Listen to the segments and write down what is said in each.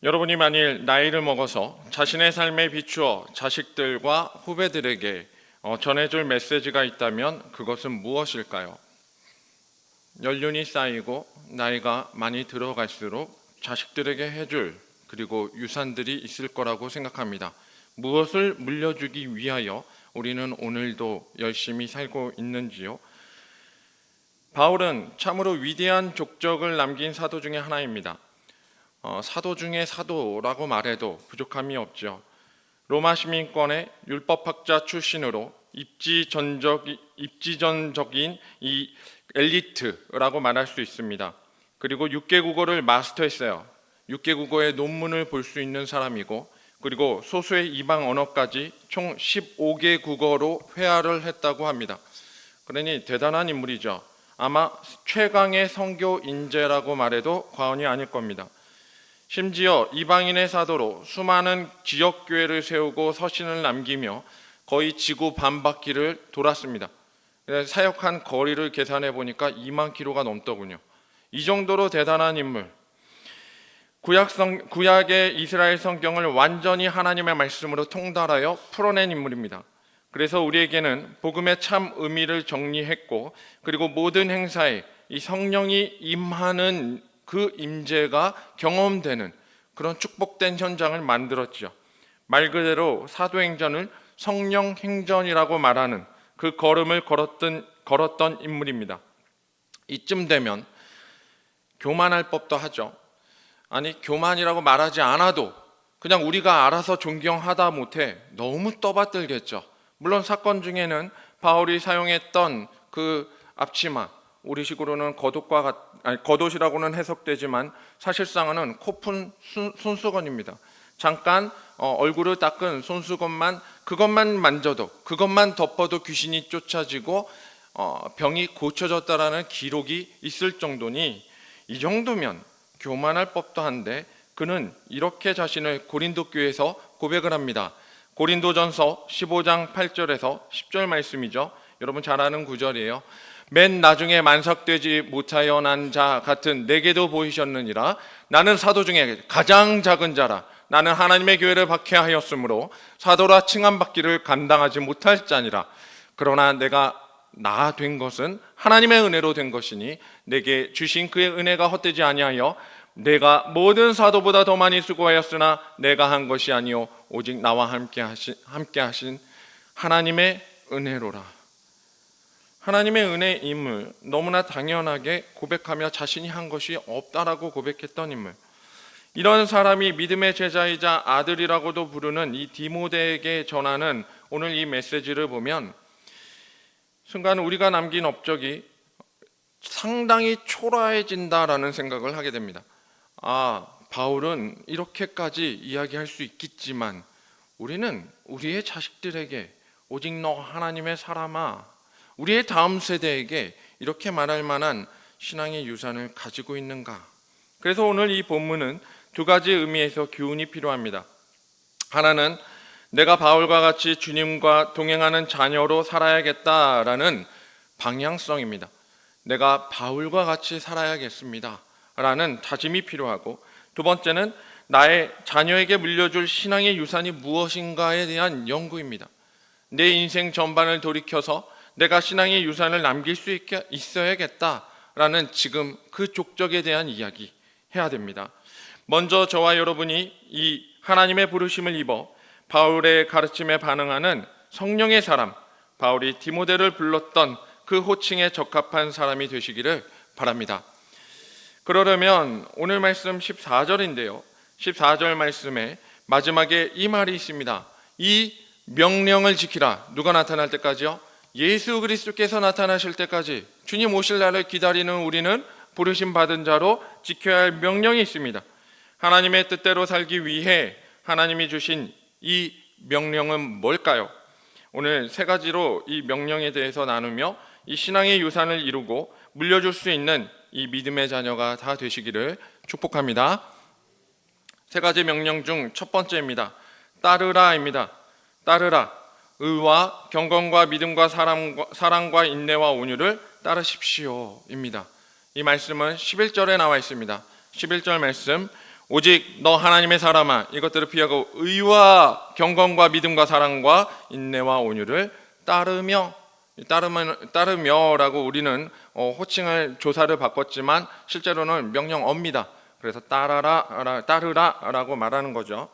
여러분이 만일 나이를 먹어서 자신의 삶에 비추어 자식들과 후배들에게 전해줄 메시지가 있다면 그것은 무엇일까요? 연륜이 쌓이고 나이가 많이 들어갈수록 자식들에게 해줄 그리고 유산들이 있을 거라고 생각합니다. 무엇을 물려주기 위하여 우리는 오늘도 열심히 살고 있는지요? 바울은 참으로 위대한 족적을 남긴 사도 중에 하나입니다. 사도 중에 사도라고 말해도 부족함이 없죠. 로마 시민권의 율법학자 출신으로 입지전적인 이 엘리트라고 말할 수 있습니다. 그리고 6개 국어를 마스터했어요. 6개 국어의 논문을 볼 수 있는 사람이고, 그리고 소수의 이방 언어까지 총 15개 국어로 회화를 했다고 합니다. 그러니 대단한 인물이죠. 아마 최강의 선교 인재라고 말해도 과언이 아닐 겁니다. 심지어 이방인의 사도로 수많은 지역교회를 세우고 서신을 남기며 거의 지구 반바퀴를 돌았습니다. 사역한 거리를 계산해 보니까 2만 킬로가 넘더군요. 이 정도로 대단한 인물. 구약의 이스라엘 성경을 완전히 하나님의 말씀으로 통달하여 풀어낸 인물입니다. 그래서 우리에게는 복음의 참 의미를 정리했고, 그리고 모든 행사에 이 성령이 임하는 그 임재가 경험되는 그런 축복된 현장을 만들었죠. 말 그대로 사도행전을 성령 행전이라고 말하는 그 걸음을 걸었던 인물입니다. 이쯤 되면 교만할 법도 하죠. 아니, 교만이라고 말하지 않아도 그냥 우리가 알아서 존경하다 못해 너무 떠받들겠죠. 물론 사건 중에는 바울이 사용했던 그 앞치마, 우리식으로는 겉옷이라고는 해석되지만 사실상은 코푼 손수건입니다. 잠깐 얼굴을 닦은 손수건만, 그것만 만져도, 그것만 덮어도 귀신이 쫓아지고 병이 고쳐졌다라는 기록이 있을 정도니, 이 정도면 교만할 법도 한데 그는 이렇게 자신을 고린도 교회에서 고백을 합니다. 고린도전서 15장 8절에서 10절 말씀이죠. 여러분 잘 아는 구절이에요. 맨 나중에 만삭되지 못하여 난 자 같은 내게도 보이셨느니라. 나는 사도 중에 가장 작은 자라. 나는 하나님의 교회를 박해하였으므로 사도라 칭함받기를 감당하지 못할 자니라. 그러나 내가 나 된 것은 하나님의 은혜로 된 것이니 내게 주신 그의 은혜가 헛되지 아니하여 내가 모든 사도보다 더 많이 수고하였으나 내가 한 것이 아니요 오직 나와 함께 하신 하나님의 은혜로라. 하나님의 은혜임을 너무나 당연하게 고백하며 자신이 한 것이 없다라고 고백했던 인물. 이런 사람이 믿음의 제자이자 아들이라고도 부르는 이 디모데에게 전하는 오늘 이 메시지를 보면 순간 우리가 남긴 업적이 상당히 초라해진다라는 생각을 하게 됩니다. 바울은 이렇게까지 이야기할 수 있겠지만 우리는 우리의 자식들에게 오직 너 하나님의 사람아, 우리의 다음 세대에게 이렇게 말할 만한 신앙의 유산을 가지고 있는가? 그래서 오늘 이 본문은 두 가지 의미에서 교훈이 필요합니다. 하나는 내가 바울과 같이 주님과 동행하는 자녀로 살아야겠다라는 방향성입니다. 내가 바울과 같이 살아야겠습니다 라는 다짐이 필요하고, 두 번째는 나의 자녀에게 물려줄 신앙의 유산이 무엇인가에 대한 연구입니다. 내 인생 전반을 돌이켜서 내가 신앙의 유산을 남길 수 있어야겠다라는 지금 그 족적에 대한 이야기 해야 됩니다. 먼저 저와 여러분이 이 하나님의 부르심을 입어 바울의 가르침에 반응하는 성령의 사람, 바울이 디모데를 불렀던 그 호칭에 적합한 사람이 되시기를 바랍니다. 그러려면 오늘 말씀 14절인데요. 14절 말씀에 마지막에 이 말이 있습니다. 이 명령을 지키라. 누가 나타날 때까지요? 예수 그리스도께서 나타나실 때까지, 주님 오실 날을 기다리는 우리는 부르심 받은 자로 지켜야 할 명령이 있습니다. 하나님의 뜻대로 살기 위해 하나님이 주신 이 명령은 뭘까요? 오늘 세 가지로 이 명령에 대해서 나누며 이 신앙의 유산을 이루고 물려줄 수 있는 이 믿음의 자녀가 다 되시기를 축복합니다. 세 가지 명령 중 첫 번째입니다. 따르라입니다. 따르라. 의와 경건과 믿음과 사랑과 인내와 온유를 따르십시오입니다. 이 말씀은 11절에 나와 있습니다. 11절 말씀, 오직 너 하나님의 사람아 이것들을 피하고 의와 경건과 믿음과 사랑과 인내와 온유를 따르며라고 우리는 호칭을 조사를 바꿨지만 실제로는 명령어입니다. 그래서 따르라라고 말하는 거죠.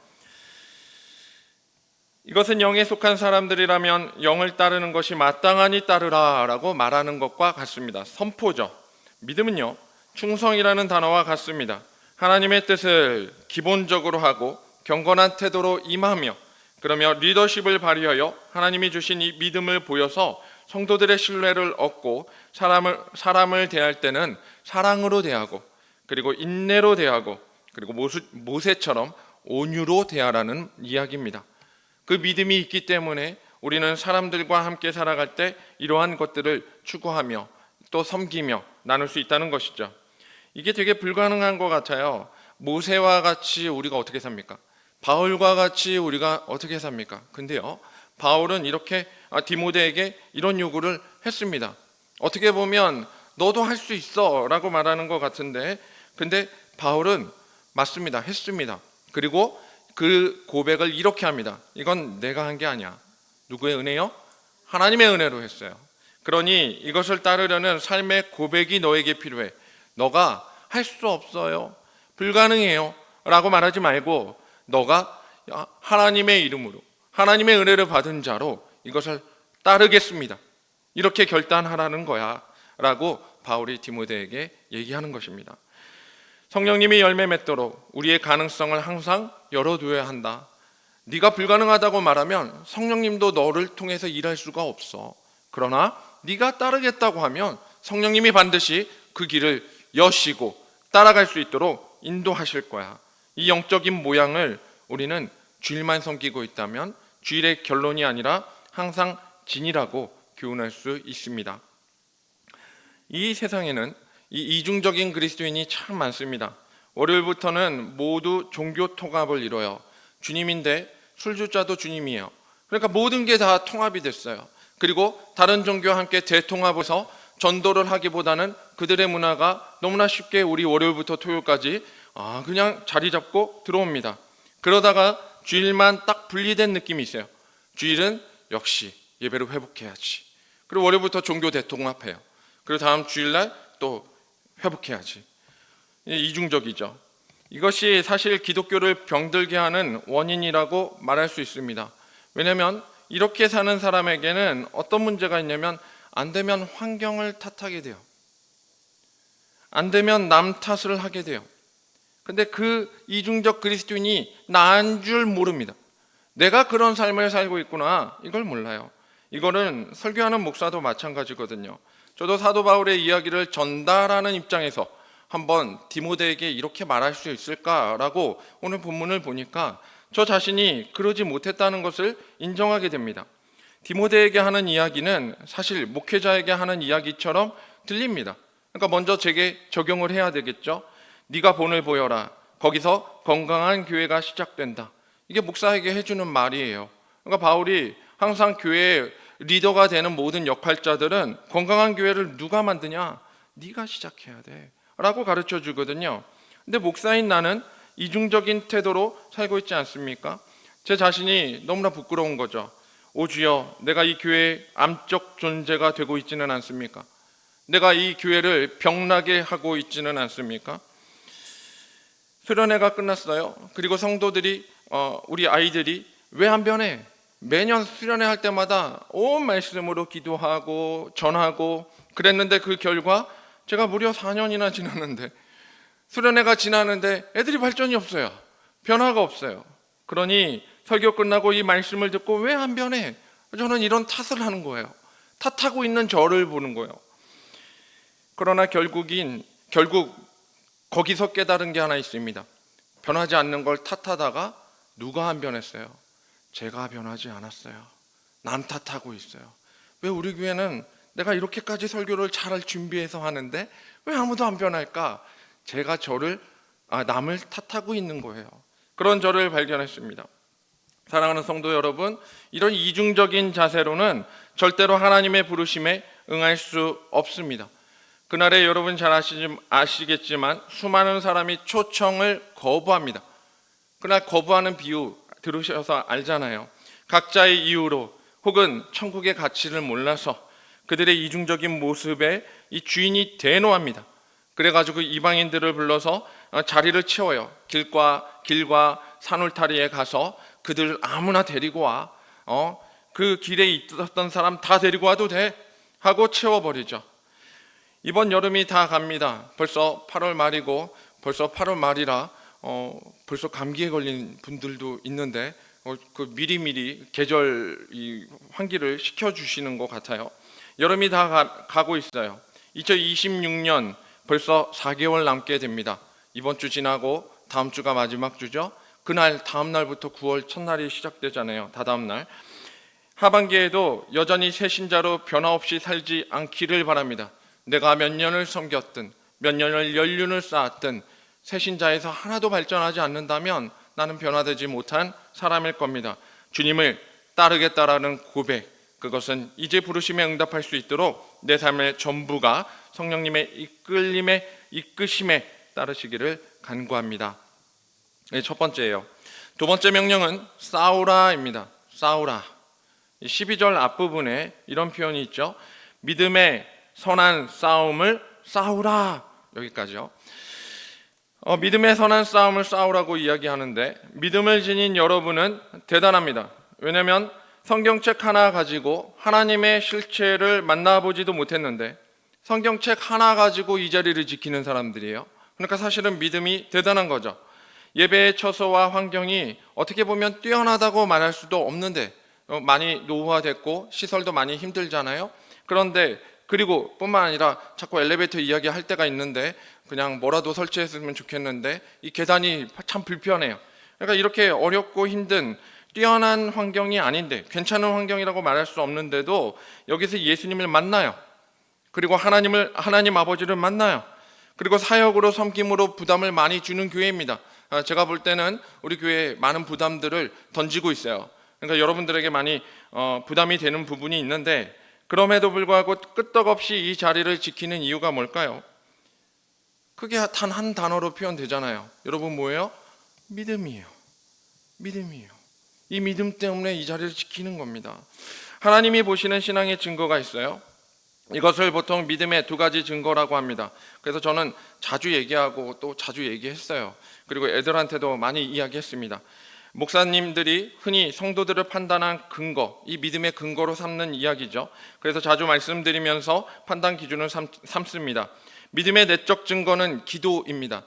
이것은 영에 속한 사람들이라면 영을 따르는 것이 마땅하니 따르라라고 말하는 것과 같습니다. 선포죠. 믿음은요, 충성이라는 단어와 같습니다. 하나님의 뜻을 기본적으로 하고 경건한 태도로 임하며 그러며 리더십을 발휘하여 하나님이 주신 이 믿음을 보여서 성도들의 신뢰를 얻고 사람을 대할 때는 사랑으로 대하고 그리고 인내로 대하고 그리고 모세처럼 온유로 대하라는 이야기입니다. 그 믿음이 있기 때문에 우리는 사람들과 함께 살아갈 때 이러한 것들을 추구하며 또 섬기며 나눌 수 있다는 것이죠. 이게 되게 불가능한 것 같아요. 모세와 같이 우리가 어떻게 삽니까? 바울과 같이 우리가 어떻게 삽니까? 근데요, 바울은 이렇게 디모데에게 이런 요구를 했습니다. 어떻게 보면 너도 할 수 있어 라고 말하는 것 같은데, 근데 바울은 맞습니다. 했습니다. 그리고 그 고백을 이렇게 합니다. 이건 내가 한 게 아니야. 누구의 은혜요? 하나님의 은혜로 했어요. 그러니 이것을 따르려는 삶의 고백이 너에게 필요해. 너가 할 수 없어요, 불가능해요 라고 말하지 말고 너가 하나님의 이름으로 하나님의 은혜를 받은 자로 이것을 따르겠습니다, 이렇게 결단하라는 거야 라고 바울이 디모데에게 얘기하는 것입니다. 성령님이 열매 맺도록 우리의 가능성을 항상 열어두어야 한다. 네가 불가능하다고 말하면 성령님도 너를 통해서 일할 수가 없어. 그러나 네가 따르겠다고 하면 성령님이 반드시 그 길을 여시고 따라갈 수 있도록 인도하실 거야. 이 영적인 모양을 우리는 주일만 섬기고 있다면 주일의 결론이 아니라 항상 진이라고 교훈할 수 있습니다. 이 세상에는 이 이중적인 그리스도인이 참 많습니다. 월요일부터는 모두 종교 통합을 이뤄요. 주님인데 술주자도 주님이에요. 그러니까 모든 게 다 통합이 됐어요. 그리고 다른 종교와 함께 대통합해서 전도를 하기보다는 그들의 문화가 너무나 쉽게 우리 월요일부터 토요일까지 그냥 자리 잡고 들어옵니다. 그러다가 주일만 딱 분리된 느낌이 있어요. 주일은 역시 예배를 회복해야지. 그리고 월요일부터 종교 대통합해요. 그리고 다음 주일날 또 회복해야지. 이중적이죠. 이것이 사실 기독교를 병들게 하는 원인이라고 말할 수 있습니다. 왜냐하면 이렇게 사는 사람에게는 어떤 문제가 있냐면 안 되면 환경을 탓하게 돼요. 안 되면 남 탓을 하게 돼요. 근데 그 이중적 그리스도인이 나인 줄 모릅니다. 내가 그런 삶을 살고 있구나, 이걸 몰라요. 이거는 설교하는 목사도 마찬가지거든요. 저도 사도 바울의 이야기를 전달하는 입장에서 한번 디모데에게 이렇게 말할 수 있을까라고 오늘 본문을 보니까 저 자신이 그러지 못했다는 것을 인정하게 됩니다. 디모데에게 하는 이야기는 사실 목회자에게 하는 이야기처럼 들립니다. 그러니까 먼저 제게 적용을 해야 되겠죠. 네가 본을 보여라. 거기서 건강한 교회가 시작된다. 이게 목사에게 해주는 말이에요. 그러니까 바울이 항상 교회의 리더가 되는 모든 역할자들은 건강한 교회를 누가 만드냐? 네가 시작해야 돼 라고 가르쳐 주거든요. 근데 목사인 나는 이중적인 태도로 살고 있지 않습니까? 제 자신이 너무나 부끄러운 거죠. 오 주여, 내가 이 교회의 암적 존재가 되고 있지는 않습니까? 내가 이 교회를 병나게 하고 있지는 않습니까? 수련회가 끝났어요. 그리고 성도들이 우리 아이들이 왜 안 변해? 매년 수련회 할 때마다 온 말씀으로 기도하고 전하고 그랬는데 그 결과 제가 무려 4년이나 지났는데 수련회가 지나는데 애들이 발전이 없어요. 변화가 없어요. 그러니 설교 끝나고 이 말씀을 듣고 왜 안 변해? 저는 이런 탓을 하는 거예요. 탓하고 있는 저를 보는 거예요. 그러나 결국 거기서 깨달은 게 하나 있습니다. 변하지 않는 걸 탓하다가 누가 안 변했어요? 제가 변하지 않았어요. 남 탓하고 있어요. 왜 우리 교회는 내가 이렇게까지 설교를 잘 준비해서 하는데 왜 아무도 안 변할까? 제가 남을 탓하고 있는 거예요. 그런 저를 발견했습니다. 사랑하는 성도 여러분, 이런 이중적인 자세로는 절대로 하나님의 부르심에 응할 수 없습니다. 그날에 여러분 잘 아시겠지만 수많은 사람이 초청을 거부합니다. 그날 거부하는 비유 들으셔서 알잖아요. 각자의 이유로 혹은 천국의 가치를 몰라서 그들의 이중적인 모습에 이 주인이 대노합니다. 그래가지고 이방인들을 불러서 자리를 채워요. 길과 산울타리에 가서 그들 아무나 데리고 와. 그 길에 있었던 사람 다 데리고 와도 돼 하고 채워버리죠. 이번 여름이 다 갑니다. 벌써 8월 말이고 벌써 8월 말이라 벌써 감기에 걸린 분들도 있는데 그 미리미리 계절 이 환기를 시켜주시는 것 같아요. 여름이 다 가고 있어요. 2026년 벌써 4개월 남게 됩니다. 이번 주 지나고 다음 주가 마지막 주죠. 그날 다음 날부터 9월 첫날이 시작되잖아요. 다다음 날. 하반기에도 여전히 새신자로 변화없이 살지 않기를 바랍니다. 내가 몇 년을 섬겼든 몇 년을 연륜을 쌓았든 새신자에서 하나도 발전하지 않는다면 나는 변화되지 못한 사람일 겁니다. 주님을 따르겠다라는 고백, 그것은 이제 부르심에 응답할 수 있도록 내 삶의 전부가 성령님의 이끄심에 따르시기를 간구합니다. 첫 번째예요. 두 번째 명령은 싸우라입니다. 싸우라. 12절 앞부분에 이런 표현이 있죠. 믿음의 선한 싸움을 싸우라. 여기까지요. 믿음의 선한 싸움을 싸우라고 이야기하는데 믿음을 지닌 여러분은 대단합니다. 왜냐하면 성경책 하나 가지고 하나님의 실체를 만나보지도 못했는데 성경책 하나 가지고 이 자리를 지키는 사람들이에요. 그러니까 사실은 믿음이 대단한 거죠. 예배의 처소와 환경이 어떻게 보면 뛰어나다고 말할 수도 없는데 많이 노후화됐고 시설도 많이 힘들잖아요. 그런데 그리고 뿐만 아니라 자꾸 엘리베이터 이야기할 때가 있는데 그냥 뭐라도 설치했으면 좋겠는데 이 계단이 참 불편해요. 그러니까 이렇게 어렵고 힘든 뛰어난 환경이 아닌데 괜찮은 환경이라고 말할 수 없는데도 여기서 예수님을 만나요. 그리고 하나님 아버지를 만나요. 그리고 사역으로 섬김으로 부담을 많이 주는 교회입니다. 제가 볼 때는 우리 교회에 많은 부담들을 던지고 있어요. 그러니까 여러분들에게 많이 부담이 되는 부분이 있는데 그럼에도 불구하고 끄떡없이 이 자리를 지키는 이유가 뭘까요? 그게 단 한 단어로 표현되잖아요. 여러분 뭐예요? 믿음이에요. 믿음이에요. 이 믿음 때문에 이 자리를 지키는 겁니다. 하나님이 보시는 신앙의 증거가 있어요. 이것을 보통 믿음의 두 가지 증거라고 합니다. 그래서 저는 자주 얘기하고 또 자주 얘기했어요. 그리고 애들한테도 많이 이야기했습니다. 목사님들이 흔히 성도들을 판단한 근거, 이 믿음의 근거로 삼는 이야기죠. 그래서 자주 말씀드리면서 판단 기준을 삼습니다. 믿음의 내적 증거는 기도입니다.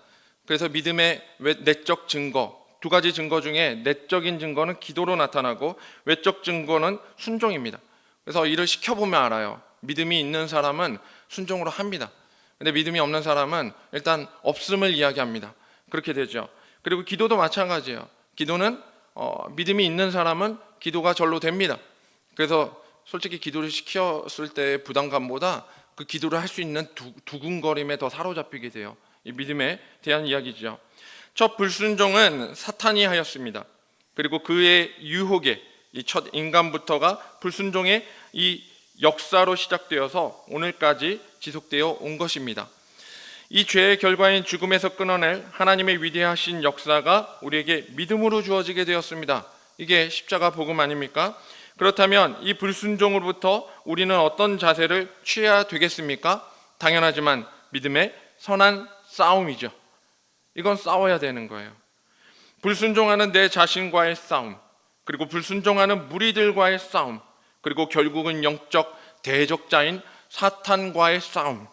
그래서 믿음의 내적 증거, 두 가지 증거 중에 내적인 증거는 기도로 나타나고 외적 증거는 순종입니다. 그래서 일을 시켜보면 알아요. 믿음이 있는 사람은 순종으로 합니다. 근데 믿음이 없는 사람은 일단 없음을 이야기합니다. 그렇게 되죠. 그리고 기도도 마찬가지예요. 기도는 믿음이 있는 사람은 기도가 절로 됩니다. 그래서 솔직히 기도를 시켰을 때의 부담감보다 그 기도를 할 수 있는 두근거림에 더 사로잡히게 돼요. 이 믿음에 대한 이야기죠. 첫 불순종은 사탄이 하였습니다. 그리고 그의 유혹에 이 첫 인간부터가 불순종의 이 역사로 시작되어서 오늘까지 지속되어 온 것입니다. 이 죄의 결과인 죽음에서 끊어낼 하나님의 위대하신 역사가 우리에게 믿음으로 주어지게 되었습니다. 이게 십자가 복음 아닙니까? 그렇다면 이 불순종으로부터 우리는 어떤 자세를 취해야 되겠습니까? 당연하지만 믿음의 선한 싸움이죠. 이건 싸워야 되는 거예요. 불순종하는 내 자신과의 싸움, 그리고 불순종하는 무리들과의 싸움, 그리고 결국은 영적 대적자인 사탄과의 싸움.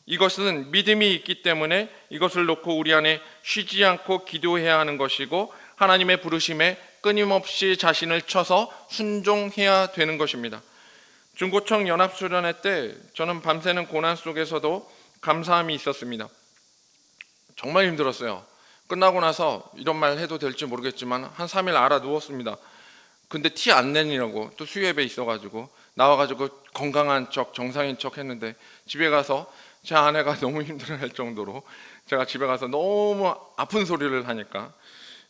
이것은 믿음이 있기 때문에 이것을 놓고 우리 안에 쉬지 않고 기도해야 하는 것이고 하나님의 부르심에 끊임없이 자신을 쳐서 순종해야 되는 것입니다. 중고청 연합수련회 때 저는 밤새는 고난 속에서도 감사함이 있었습니다. 정말 힘들었어요. 끝나고 나서 이런 말 해도 될지 모르겠지만 한 3일 알아 누웠습니다. 근데 티 안 내느라고 또 수요예배 있어가지고 나와가지고 건강한 척 정상인 척 했는데 집에 가서 제 아내가 너무 힘들어할 정도로 제가 집에 가서 너무 아픈 소리를 하니까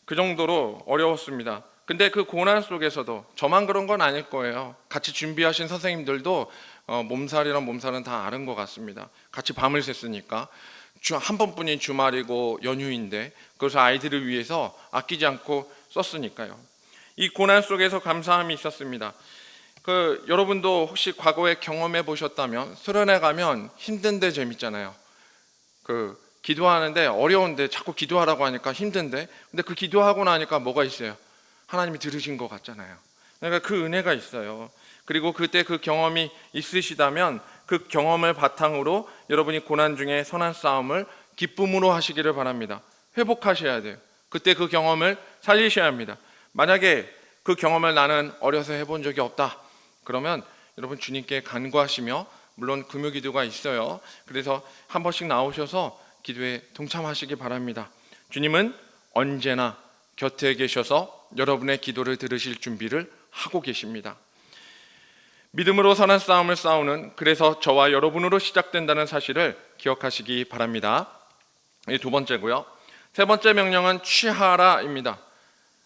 그 정도로 어려웠습니다. 근데 그 고난 속에서도 저만 그런 건 아닐 거예요. 같이 준비하신 선생님들도 몸살이란 몸살은 다 아는 것 같습니다. 같이 밤을 샜으니까. 한 번뿐인 주말이고 연휴인데 그것을 아이들을 위해서 아끼지 않고 썼으니까요. 이 고난 속에서 감사함이 있었습니다. 여러분도 혹시 과거에 경험해 보셨다면 수련회 가면 힘든데 재밌잖아요. 기도하는데 어려운데 자꾸 기도하라고 하니까 힘든데, 근데 그 기도하고 나니까 뭐가 있어요? 하나님이 들으신 것 같잖아요. 그러니까 그 은혜가 있어요. 그리고 그때 그 경험이 있으시다면 그 경험을 바탕으로 여러분이 고난 중에 선한 싸움을 기쁨으로 하시기를 바랍니다. 회복하셔야 돼요. 그때 그 경험을 살리셔야 합니다. 만약에 그 경험을 나는 어려서 해본 적이 없다, 그러면 여러분 주님께 간구하시며, 물론 금요기도가 있어요. 그래서 한 번씩 나오셔서 기도에 동참하시기 바랍니다. 주님은 언제나 곁에 계셔서 여러분의 기도를 들으실 준비를 하고 계십니다. 믿음으로 선한 싸움을 싸우는, 그래서 저와 여러분으로 시작된다는 사실을 기억하시기 바랍니다. 이 두 번째고요. 세 번째 명령은 취하라입니다.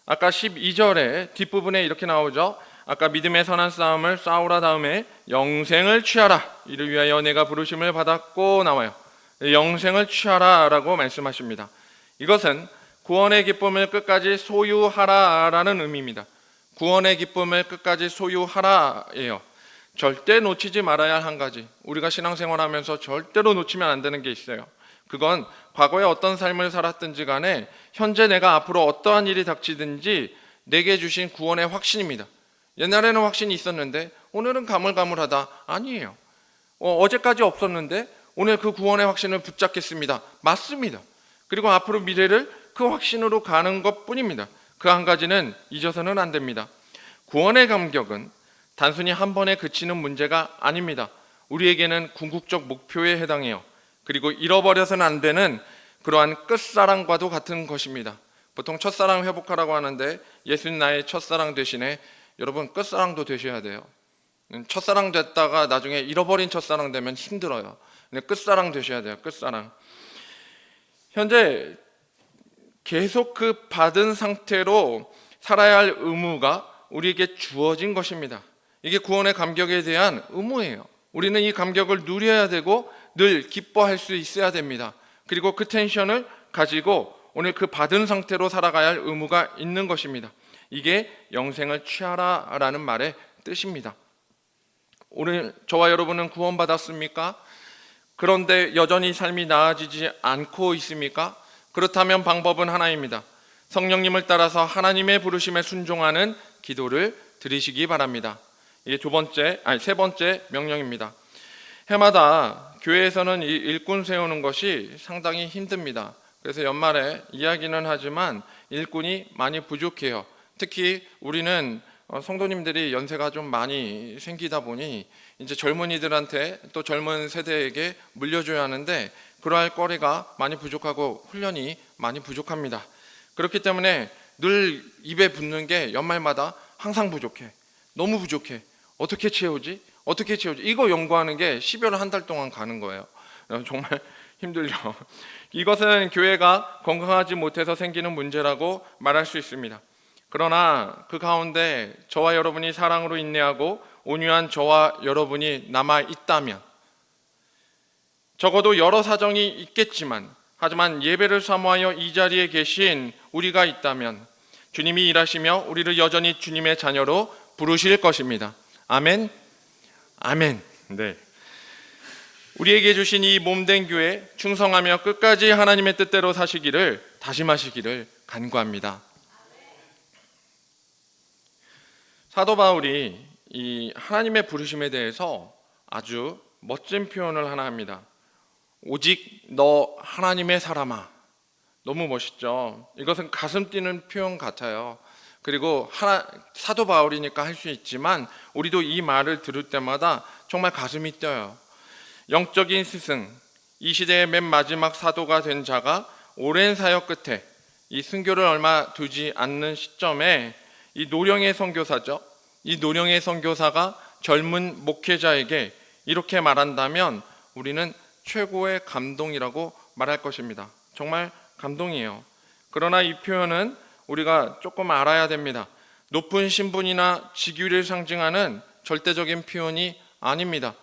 아까 12절에 뒷부분에 이렇게 나오죠. 아까 믿음의 선한 싸움을 싸우라 다음에 영생을 취하라, 이를 위하여 내가 부르심을 받았고 나와요. 영생을 취하라라고 말씀하십니다. 이것은 구원의 기쁨을 끝까지 소유하라라는 의미입니다. 구원의 기쁨을 끝까지 소유하라예요. 절대 놓치지 말아야 할 한 가지, 우리가 신앙생활하면서 절대로 놓치면 안 되는 게 있어요. 그건 과거에 어떤 삶을 살았든지 간에 현재 내가 앞으로 어떠한 일이 닥치든지 내게 주신 구원의 확신입니다. 옛날에는 확신이 있었는데 오늘은 가물가물하다, 아니에요. 어제까지 없었는데 오늘 그 구원의 확신을 붙잡겠습니다, 맞습니다. 그리고 앞으로 미래를 그 확신으로 가는 것뿐입니다. 그 한 가지는 잊어서는 안 됩니다. 구원의 감격은 단순히 한 번에 그치는 문제가 아닙니다. 우리에게는 궁극적 목표에 해당해요. 그리고 잃어버려서는 안 되는 그러한 끝사랑과도 같은 것입니다. 보통 첫사랑 회복하라고 하는데 예수님 나의 첫사랑 대신에 여러분 끝사랑도 되셔야 돼요. 첫사랑 됐다가 나중에 잃어버린 첫사랑 되면 힘들어요. 끝사랑 되셔야 돼요. 끝사랑. 현재 계속 그 받은 상태로 살아야 할 의무가 우리에게 주어진 것입니다. 이게 구원의 감격에 대한 의무예요. 우리는 이 감격을 누려야 되고 늘 기뻐할 수 있어야 됩니다. 그리고 그 텐션을 가지고 오늘 그 받은 상태로 살아가야 할 의무가 있는 것입니다. 이게 영생을 취하라라는 말의 뜻입니다. 오늘 저와 여러분은 구원받았습니까? 그런데 여전히 삶이 나아지지 않고 있습니까? 그렇다면 방법은 하나입니다. 성령님을 따라서 하나님의 부르심에 순종하는 기도를 드리시기 바랍니다. 이게 세 번째 명령입니다. 해마다 교회에서는 이 일꾼 세우는 것이 상당히 힘듭니다. 그래서 연말에 이야기는 하지만 일꾼이 많이 부족해요. 특히 우리는 성도님들이 연세가 좀 많이 생기다 보니 이제 젊은이들한테 또 젊은 세대에게 물려줘야 하는데 그러할 거리가 많이 부족하고 훈련이 많이 부족합니다. 그렇기 때문에 늘 입에 붙는 게 연말마다 항상 부족해, 너무 부족해, 어떻게 채우지? 이거 연구하는 게 12월 한 달 동안 가는 거예요. 정말 힘들죠. 이것은 교회가 건강하지 못해서 생기는 문제라고 말할 수 있습니다. 그러나 그 가운데 저와 여러분이 사랑으로 인내하고 온유한 저와 여러분이 남아 있다면, 적어도 여러 사정이 있겠지만 하지만 예배를 사모하여 이 자리에 계신 우리가 있다면 주님이 일하시며 우리를 여전히 주님의 자녀로 부르실 것입니다. 아멘. 아멘. 네. 우리에게 주신 이 몸된 교회 충성하며 끝까지 하나님의 뜻대로 사시기를 다짐하시기를 간구합니다. 사도 바울이 이 하나님의 부르심에 대해서 아주 멋진 표현을 하나 합니다. 오직 너 하나님의 사람아. 너무 멋있죠. 이것은 가슴 뛰는 표현 같아요. 그리고 사도 바울이니까 할 수 있지만 우리도 이 말을 들을 때마다 정말 가슴이 뛰어요. 영적인 스승, 이 시대의 맨 마지막 사도가 된 자가 오랜 사역 끝에 이 순교를 얼마 두지 않는 시점에 이 노령의 선교사죠. 이 노령의 선교사가 젊은 목회자에게 이렇게 말한다면 우리는 최고의 감동이라고 말할 것입니다. 정말 감동이에요. 그러나 이 표현은 우리가 조금 알아야 됩니다. 높은 신분이나 직위를 상징하는 절대적인 표현이 아닙니다.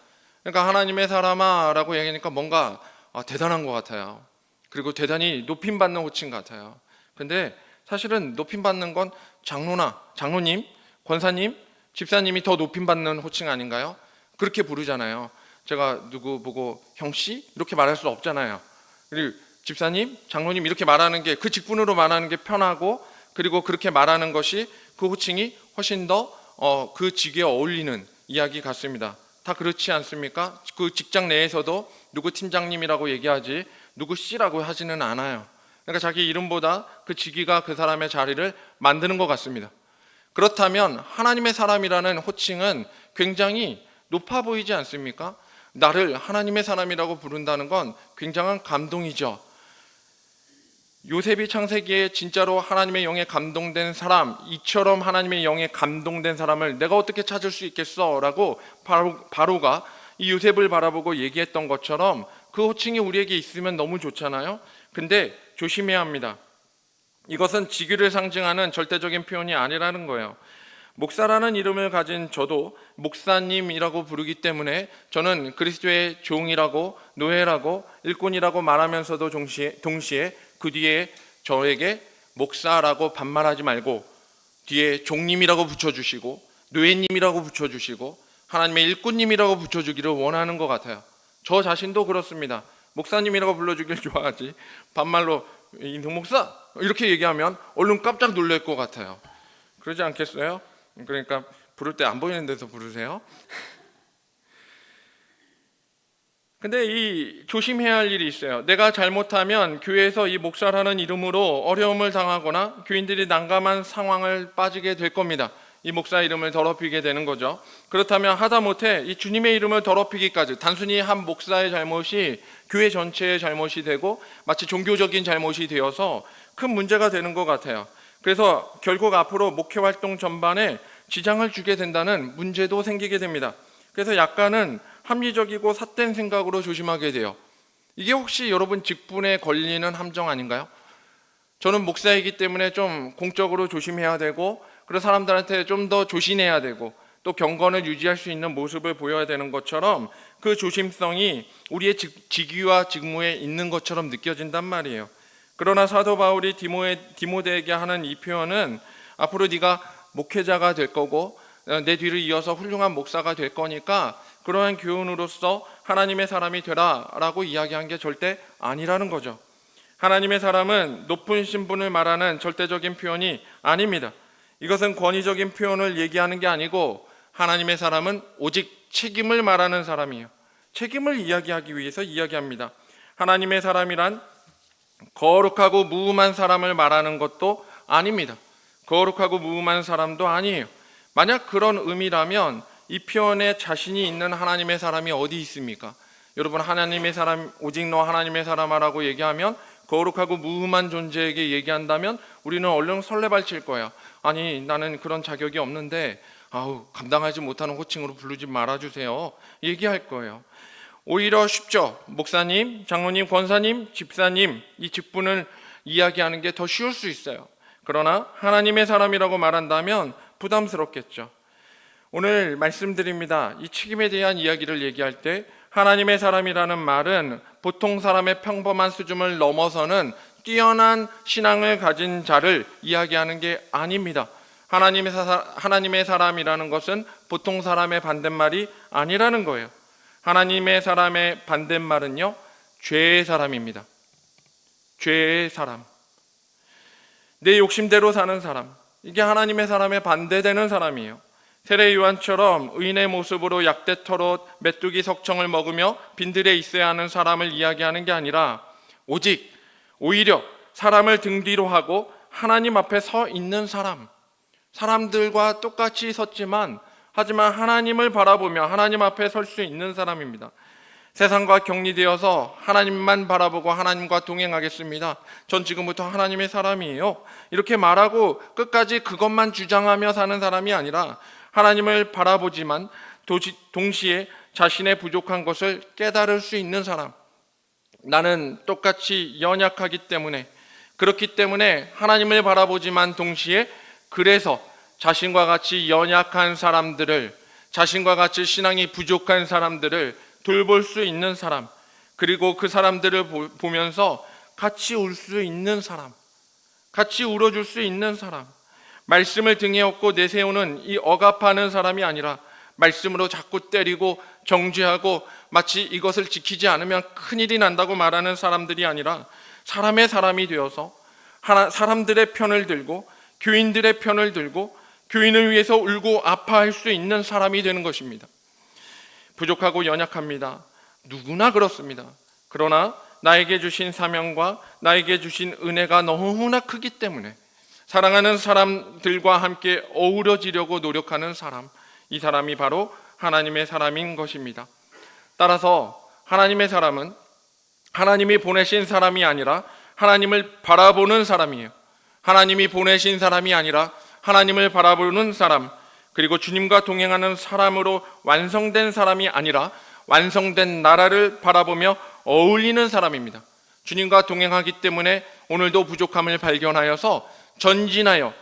그러니까 하나님의 사람아 라고 얘기하니까 뭔가 대단한 것 같아요. 그리고 대단히 높임받는 호칭 같아요. 근데 사실은 높임받는 건 장로님, 권사님, 집사님이 더 높임받는 호칭 아닌가요? 그렇게 부르잖아요. 제가 누구 보고 형씨? 이렇게 말할 수 없잖아요. 그리고 집사님, 장로님 이렇게 말하는 게, 그 직분으로 말하는 게 편하고, 그리고 그렇게 말하는 것이 그 호칭이 훨씬 더 그 직에 어울리는 이야기 같습니다. 다 그렇지 않습니까? 그 직장 내에서도 누구 팀장님이라고 얘기하지 누구 씨라고 하지는 않아요. 그러니까 자기 이름보다 그 직위가 그 사람의 자리를 만드는 것 같습니다. 그렇다면 하나님의 사람이라는 호칭은 굉장히 높아 보이지 않습니까? 나를 하나님의 사람이라고 부른다는 건 굉장한 감동이죠. 요셉이 창세기에 진짜로 하나님의 영에 감동된 사람, 이처럼 하나님의 영에 감동된 사람을 내가 어떻게 찾을 수 있겠어? 라고 바로가 이 요셉을 바라보고 얘기했던 것처럼 그 호칭이 우리에게 있으면 너무 좋잖아요. 근데 조심해야 합니다. 이것은 직위를 상징하는 절대적인 표현이 아니라는 거예요. 목사라는 이름을 가진 저도 목사님이라고 부르기 때문에 저는 그리스도의 종이라고, 노예라고, 일꾼이라고 말하면서도 동시에 그 뒤에 저에게 목사라고 반말하지 말고 뒤에 종님이라고 붙여주시고 노예님이라고 붙여주시고 하나님의 일꾼님이라고 붙여주기를 원하는 것 같아요. 저 자신도 그렇습니다. 목사님이라고 불러주길 좋아하지 반말로 목사 이렇게 얘기하면 얼른 깜짝 놀랄 것 같아요. 그러지 않겠어요? 그러니까 부를 때 안 보이는 데서 부르세요. 근데 이 조심해야 할 일이 있어요. 내가 잘못하면 교회에서 이 목사라는 이름으로 어려움을 당하거나 교인들이 난감한 상황을 빠지게 될 겁니다. 이 목사 이름을 더럽히게 되는 거죠. 그렇다면 하다못해 이 주님의 이름을 더럽히기까지, 단순히 한 목사의 잘못이 교회 전체의 잘못이 되고 마치 종교적인 잘못이 되어서 큰 문제가 되는 것 같아요. 그래서 결국 앞으로 목회 활동 전반에 지장을 주게 된다는 문제도 생기게 됩니다. 그래서 약간은 합리적이고 삿된 생각으로 조심하게 돼요. 이게 혹시 여러분 직분에 걸리는 함정 아닌가요? 저는 목사이기 때문에 좀 공적으로 조심해야 되고, 그리고 사람들한테 좀 더 조심해야 되고, 또 경건을 유지할 수 있는 모습을 보여야 되는 것처럼 그 조심성이 우리의 직위와 직무에 있는 것처럼 느껴진단 말이에요. 그러나 사도 바울이 디모데에게 하는 이 표현은 앞으로 네가 목회자가 될 거고 내 뒤를 이어서 훌륭한 목사가 될 거니까 그러한 교훈으로서 하나님의 사람이 되라 라고 이야기한 게 절대 아니라는 거죠. 하나님의 사람은 높은 신분을 말하는 절대적인 표현이 아닙니다. 이것은 권위적인 표현을 얘기하는 게 아니고 하나님의 사람은 오직 책임을 말하는 사람이에요. 책임을 이야기하기 위해서 이야기합니다. 하나님의 사람이란 거룩하고 무음한 사람을 말하는 것도 아닙니다. 거룩하고 무음한 사람도 아니에요. 만약 그런 의미라면 이 표현에 자신이 있는 하나님의 사람이 어디 있습니까? 여러분, 하나님의 사람, 오직 너 하나님의 사람아라고 얘기하면 거룩하고 무음한 존재에게 얘기한다면 우리는 얼른 설레발칠 거야. 아니, 나는 그런 자격이 없는데 감당하지 못하는 호칭으로 부르지 말아주세요. 얘기할 거예요. 오히려 쉽죠. 목사님, 장로님, 권사님, 집사님, 이 직분을 이야기하는 게 더 쉬울 수 있어요. 그러나 하나님의 사람이라고 말한다면 부담스럽겠죠. 오늘 말씀드립니다. 이 책임에 대한 이야기를 얘기할 때 하나님의 사람이라는 말은 보통 사람의 평범한 수준을 넘어서는 뛰어난 신앙을 가진 자를 이야기하는 게 아닙니다. 하나님의 사람이라는 것은 보통 사람의 반대말이 아니라는 거예요. 하나님의 사람의 반대말은요, 죄의 사람입니다. 죄의 사람. 내 욕심대로 사는 사람. 이게 하나님의 사람의 반대되는 사람이에요. 세례 요한처럼 의인의 모습으로 약대 털옷, 메뚜기 석청을 먹으며 빈들에 있어야 하는 사람을 이야기하는 게 아니라 오히려 사람을 등 뒤로 하고 하나님 앞에 서 있는 사람, 사람들과 똑같이 섰지만 하지만 하나님을 바라보며 하나님 앞에 설 수 있는 사람입니다. 세상과 격리되어서 하나님만 바라보고 하나님과 동행하겠습니다. 전 지금부터 하나님의 사람이에요. 이렇게 말하고 끝까지 그것만 주장하며 사는 사람이 아니라 하나님을 바라보지만 동시에 자신의 부족한 것을 깨달을 수 있는 사람. 나는 똑같이 연약하기 때문에, 그렇기 때문에 하나님을 바라보지만 동시에 그래서 자신과 같이 연약한 사람들을, 자신과 같이 신앙이 부족한 사람들을 돌볼 수 있는 사람, 그리고 그 사람들을 보면서 같이 울 수 있는 사람, 같이 울어줄 수 있는 사람, 말씀을 등에 업고 내세우는 이 억압하는 사람이 아니라 말씀으로 자꾸 때리고 정죄하고 마치 이것을 지키지 않으면 큰일이 난다고 말하는 사람들이 아니라 사람의 사람이 되어서 사람들의 편을 들고 교인들의 편을 들고 교인을 위해서 울고 아파할 수 있는 사람이 되는 것입니다. 부족하고 연약합니다. 누구나 그렇습니다. 그러나 나에게 주신 사명과 나에게 주신 은혜가 너무나 크기 때문에 사랑하는 사람들과 함께 어우러지려고 노력하는 사람, 이 사람이 바로 하나님의 사람인 것입니다. 따라서 하나님의 사람은 하나님이 보내신 사람이 아니라 하나님을 바라보는 사람이에요. 하나님이 보내신 사람이 아니라 하나님을 바라보는 사람, 그리고 주님과 동행하는 사람으로 완성된 사람이 아니라 완성된 나라를 바라보며 어울리는 사람입니다. 주님과 동행하기 때문에 오늘도 부족함을 발견하여서 전진하여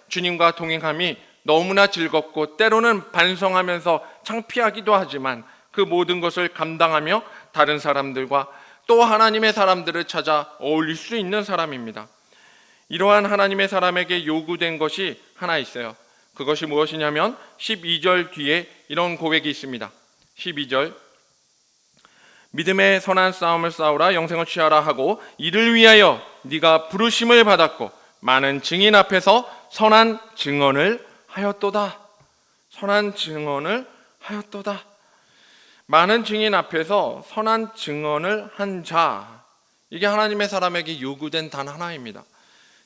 주님과 동행함이 너무나 즐겁고 때로는 반성하면서 창피하기도 하지만 그 모든 것을 감당하며 다른 사람들과 또 하나님의 사람들을 찾아 어울릴 수 있는 사람입니다. 이러한 하나님의 사람에게 요구된 것이 하나 있어요. 그것이 무엇이냐면 12절 뒤에 이런 고백이 있습니다. 12절, 믿음의 선한 싸움을 싸우라, 영생을 취하라 하고 이를 위하여 네가 부르심을 받았고 많은 증인 앞에서 선한 증언을 하였도다. 선한 증언을 하였도다. 많은 증인 앞에서 선한 증언을 한 자, 이게 하나님의 사람에게 요구된 단 하나입니다.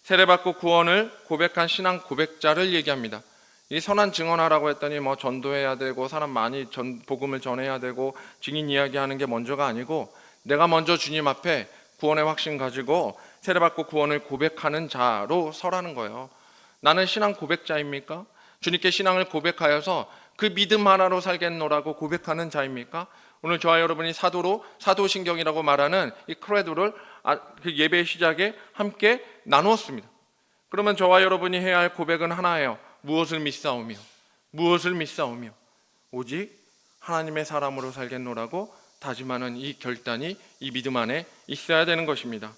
세례받고 구원을 고백한 신앙 고백자를 얘기합니다. 이 선한 증언하라고 했더니 뭐 전도해야 되고 사람 많이 복음을 전해야 되고 증인 이야기하는 게 먼저가 아니고 내가 먼저 주님 앞에 구원의 확신 가지고 세례받고 구원을 고백하는 자로 서라는 거예요. 나는 신앙 고백자입니까? 주님께 신앙을 고백하여서 그 믿음 하나로 살겠노라고 고백하는 자입니까? 오늘 저와 여러분이 사도신경이라고 말하는 이 크레도를 그 예배 시작에 함께 나누었습니다. 그러면 저와 여러분이 해야 할 고백은 하나예요. 무엇을 믿사오며 오직 하나님의 사람으로 살겠노라고 다짐하는 이 결단이 이 믿음 안에 있어야 되는 것입니다.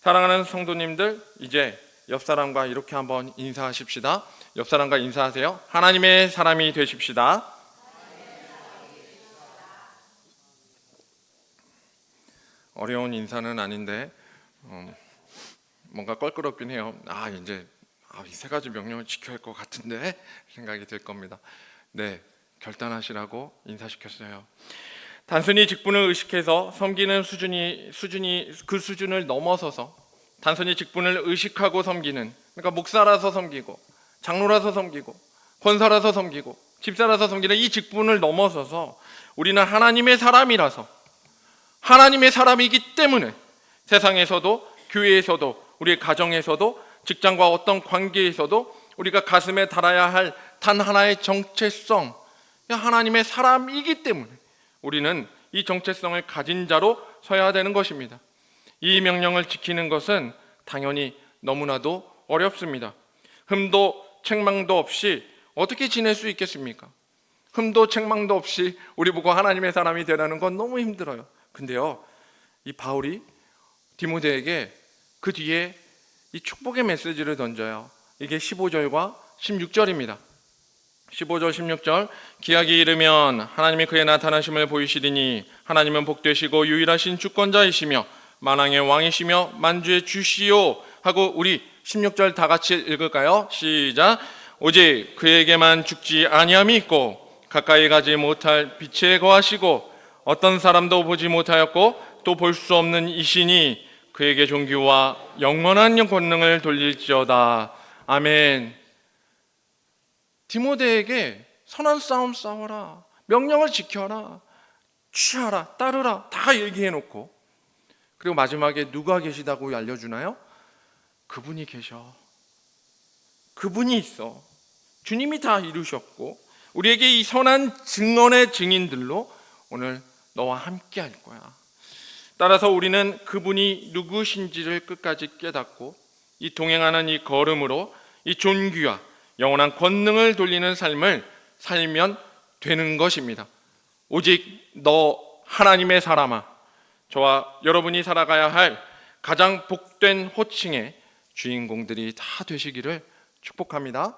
사랑하는 성도님들, 이제 옆 사람과 이렇게 한번 인사하십시다. 옆 사람과 인사하세요. 하나님의 사람이 되십시다. 어려운 인사는 아닌데 뭔가 껄끄럽긴 해요. 이제 이 세 가지 명령을 지켜야 할 것 같은데 생각이 들 겁니다. 네, 결단하시라고 인사시켰어요. 단순히 직분을 의식해서 섬기는 수준이 그 수준을 넘어서서 단순히 직분을 의식하고 섬기는, 그러니까 목사라서 섬기고 장로라서 섬기고 권사라서 섬기고 집사라서 섬기는 이 직분을 넘어서서 우리는 하나님의 사람이라서, 하나님의 사람이기 때문에 세상에서도 교회에서도 우리의 가정에서도 직장과 어떤 관계에서도 우리가 가슴에 달아야 할 단 하나의 정체성, 하나님의 사람이기 때문에 우리는 이 정체성을 가진 자로 서야 되는 것입니다. 이 명령을 지키는 것은 당연히 너무나도 어렵습니다. 흠도 책망도 없이 어떻게 지낼 수 있겠습니까? 흠도 책망도 없이 우리 보고 하나님의 사람이 되라는 건 너무 힘들어요. 근데요, 이 바울이 디모데에게 그 뒤에 이 축복의 메시지를 던져요. 이게 15절과 16절입니다. 15절 16절, 기약이 이르면 하나님이 그의 나타나심을 보이시리니 하나님은 복되시고 유일하신 주권자이시며 만왕의 왕이시며 만주의 주시오 하고 우리 16절 다 같이 읽을까요? 시작. 오직 그에게만 죽지 아니함이 있고 가까이 가지 못할 빛에 거하시고 어떤 사람도 보지 못하였고 또 볼 수 없는 이시니 그에게 존귀와 영원한 권능을 돌릴지어다. 아멘. 디모데에게 선한 싸움 싸워라, 명령을 지켜라, 취하라, 따르라 다 얘기해놓고, 그리고 마지막에 누가 계시다고 알려주나요? 그분이 계셔. 그분이 있어. 주님이 다 이루셨고 우리에게 이 선한 증언의 증인들로 오늘 너와 함께 할 거야. 따라서 우리는 그분이 누구신지를 끝까지 깨닫고 이 동행하는 이 걸음으로 이 존귀와 영원한 권능을 돌리는 삶을 살면 되는 것입니다. 오직 너 하나님의 사람아, 저와 여러분이 살아가야 할 가장 복된 호칭의 주인공들이 다 되시기를 축복합니다.